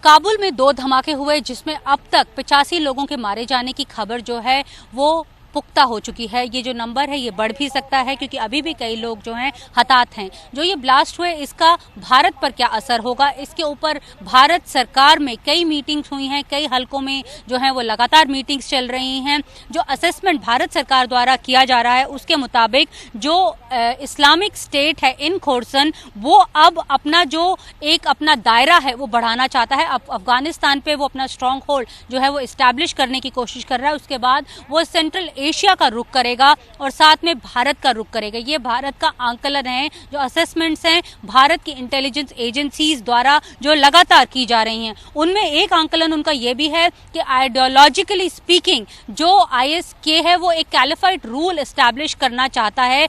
काबुल में 2 धमाके हुए जिसमें अब तक 85 लोगों के मारे जाने की खबर जो है वो पुख्ता हो चुकी है। ये जो नंबर है ये बढ़ भी सकता है क्योंकि अभी भी कई लोग जो हैं हताहत हैं। जो ये ब्लास्ट हुए इसका भारत पर क्या असर होगा, इसके ऊपर भारत सरकार में कई मीटिंग्स हुई हैं, कई हलकों में जो है वो लगातार मीटिंग्स चल रही हैं। जो असेसमेंट भारत सरकार द्वारा किया जा रहा है उसके मुताबिक जो इस्लामिक स्टेट है इन खोरसन वो अब अपना जो एक अपना दायरा है वो बढ़ाना चाहता है। अब अफगानिस्तान पे वो अपना स्ट्रॉन्ग होल्ड जो है वो इस्टेब्लिश करने की कोशिश कर रहा है। उसके बाद वो सेंट्रल एशिया का रुख करेगा और साथ में भारत का रुख करेगा। ये भारत का आंकलन है, जो असेसमेंट्स हैं भारत की इंटेलिजेंस एजेंसीज द्वारा जो लगातार की जा रही हैं। उनमें एक आंकलन उनका ये भी है कि आइडियोलॉजिकली स्पीकिंग जो आईएसके है वो एक कैलिफाइड रूल एस्टैब्लिश करना चाहता है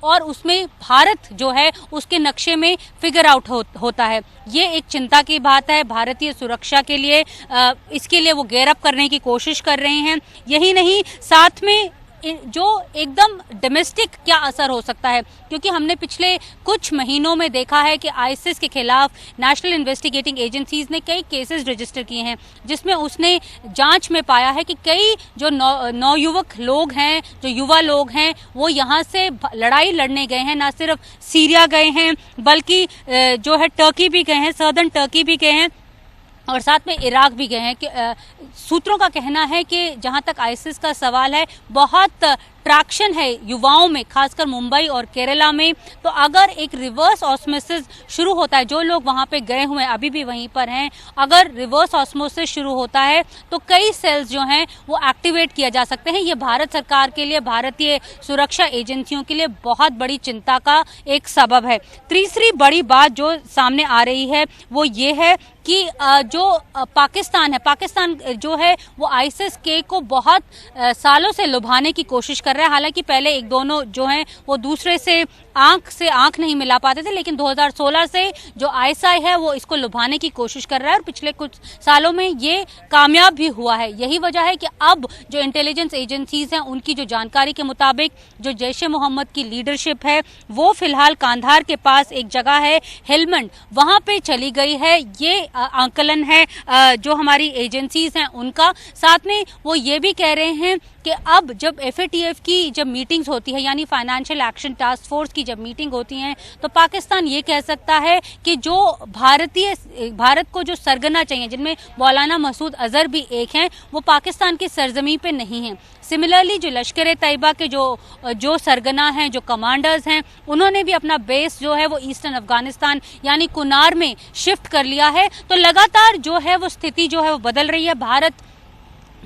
और उसमें भारत जो है उसके नक्शे में फिगर आउट होता है। ये एक चिंता की बात है भारतीय सुरक्षा के लिए। इसके लिए वो गेयर अप करने की कोशिश कर रहे हैं। यही नहीं, साथ में जो एकदम डोमेस्टिक क्या असर हो सकता है, क्योंकि हमने पिछले कुछ महीनों में देखा है कि आईसिस के खिलाफ नेशनल इन्वेस्टिगेटिंग एजेंसीज ने कई केसेस रजिस्टर किए हैं जिसमें उसने जांच में पाया है कि कई जो नौयुवक लोग हैं, जो युवा लोग हैं, वो यहाँ से लड़ाई लड़ने गए हैं। न सिर्फ सीरिया गए हैं बल्कि जो है टर्की भी गए हैं, सदर्न टर्की भी गए हैं और साथ में इराक भी गए हैं। कि सूत्रों का कहना है कि जहां तक आईसिस का सवाल है बहुत ट्रैक्शन है युवाओं में, खासकर मुंबई और केरला में। तो अगर एक रिवर्स ऑस्मोसिस शुरू होता है, जो लोग वहां पे गए हुए हैं अभी भी वहीं पर हैं, अगर रिवर्स ऑस्मोसिस शुरू होता है तो कई सेल्स जो हैं वो एक्टिवेट किया जा सकते हैं। ये भारत सरकार के लिए, भारतीय सुरक्षा एजेंसियों के लिए बहुत बड़ी चिंता का एक सबब है। तीसरी बड़ी बात जो सामने आ रही है वो ये है कि जो पाकिस्तान है, पाकिस्तान जो है वो आईसिस के को बहुत सालों से लुभाने की कोशिश कर रहा है। हालांकि पहले एक दोनों जो हैं वो दूसरे से आंख नहीं मिला पाते थे, लेकिन 2016 से जो आईएसआई है वो इसको लुभाने की कोशिश कर रहा है और पिछले कुछ सालों में ये कामयाब भी हुआ है। यही वजह है कि अब जो इंटेलिजेंस एजेंसीज हैं उनकी जो जानकारी के मुताबिक जो जैश ए मोहम्मद की लीडरशिप है वो फिलहाल कांधार के पास एक जगह है हेलमंड, वहां पे चली गई है। ये आंकलन है जो हमारी एजेंसीज हैं उनका। साथ में वो ये भी कह रहे हैं कि अब जब एफएटीएफ की जब मीटिंग्स होती है, यानी फाइनेंशियल एक्शन टास्क फोर्स की जब मीटिंग होती है, तो पाकिस्तान ये कह सकता है कि जो भारत को जो सरगना चाहिए, जिनमें मौलाना मसूद अजहर भी एक हैं, वो पाकिस्तान की सरजमी पे नहीं है। सिमिलरली जो लश्कर ए तैयबा के जो सरगना हैं, जो कमांडर्स हैं, उन्होंने भी अपना बेस जो है वो ईस्टर्न अफगानिस्तान यानी कुनार में शिफ्ट कर लिया है। तो लगातार जो है वो स्थिति जो है वो बदल रही है। भारत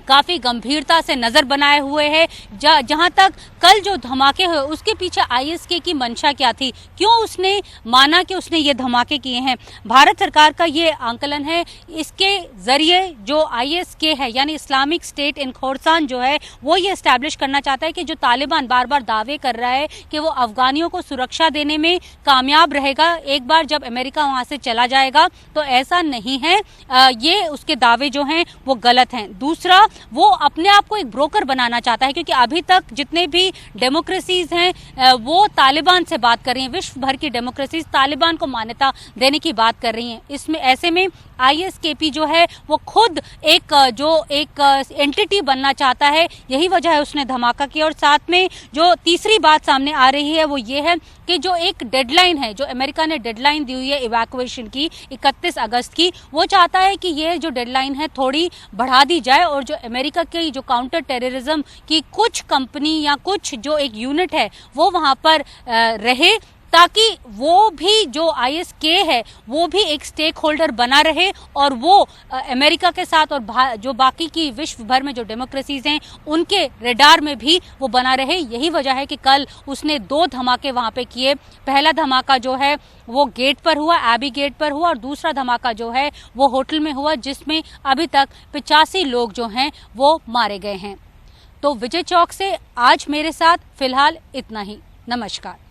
काफी गंभीरता से नजर बनाए हुए है। जहां तक कल जो धमाके हुए उसके पीछे आईएसके की मंशा क्या थी, क्यों उसने माना कि उसने ये धमाके किए हैं। भारत सरकार का ये आंकलन है, इसके जरिए जो आईएसके है यानी इस्लामिक स्टेट इन खोरसान जो है वो ये एस्टैब्लिश करना चाहता है कि जो तालिबान बार बार दावे कर रहा है कि वो अफगानियों को सुरक्षा देने में कामयाब रहेगा एक बार जब अमेरिका वहां से चला जाएगा, तो ऐसा नहीं है। ये उसके दावे जो हैं वो गलत हैं। दूसरा, वो अपने आप को एक ब्रोकर बनाना चाहता है क्योंकि अभी तक जितने भी डेमोक्रेसीज हैं वो तालिबान से बात कर रही हैं। विश्व भर की डेमोक्रेसीज तालिबान को मान्यता देने की बात कर रही हैं। इसमें ऐसे में आईएसकेपी जो है वो खुद एक एंटिटी बनना चाहता है। यही वजह है उसने धमाका किया। और साथ में जो तीसरी बात सामने आ रही है वो ये है कि जो एक डेडलाइन है, जो अमेरिका ने डेडलाइन दी हुई है इवैक्यूएशन की 31 अगस्त की, वो चाहता है कि ये जो डेडलाइन है थोड़ी बढ़ा दी जाए और जो अमेरिका की जो काउंटर टेररिज्म की कुछ कंपनी या कुछ जो एक यूनिट है वो वहां पर रहे, ताकि वो भी जो आईएसके है वो भी एक स्टेक होल्डर बना रहे और वो अमेरिका के साथ और जो बाकी की विश्व भर में जो डेमोक्रेसीज हैं उनके रेडार में भी वो बना रहे। यही वजह है कि कल उसने 2 धमाके वहां पे किए। पहला धमाका जो है वो गेट पर हुआ, एबी गेट पर हुआ, और दूसरा धमाका जो है वो होटल में हुआ जिसमें अभी तक 85 लोग जो हैं वो मारे गए हैं। तो विजय चौक से आज मेरे साथ फिलहाल इतना ही। नमस्कार।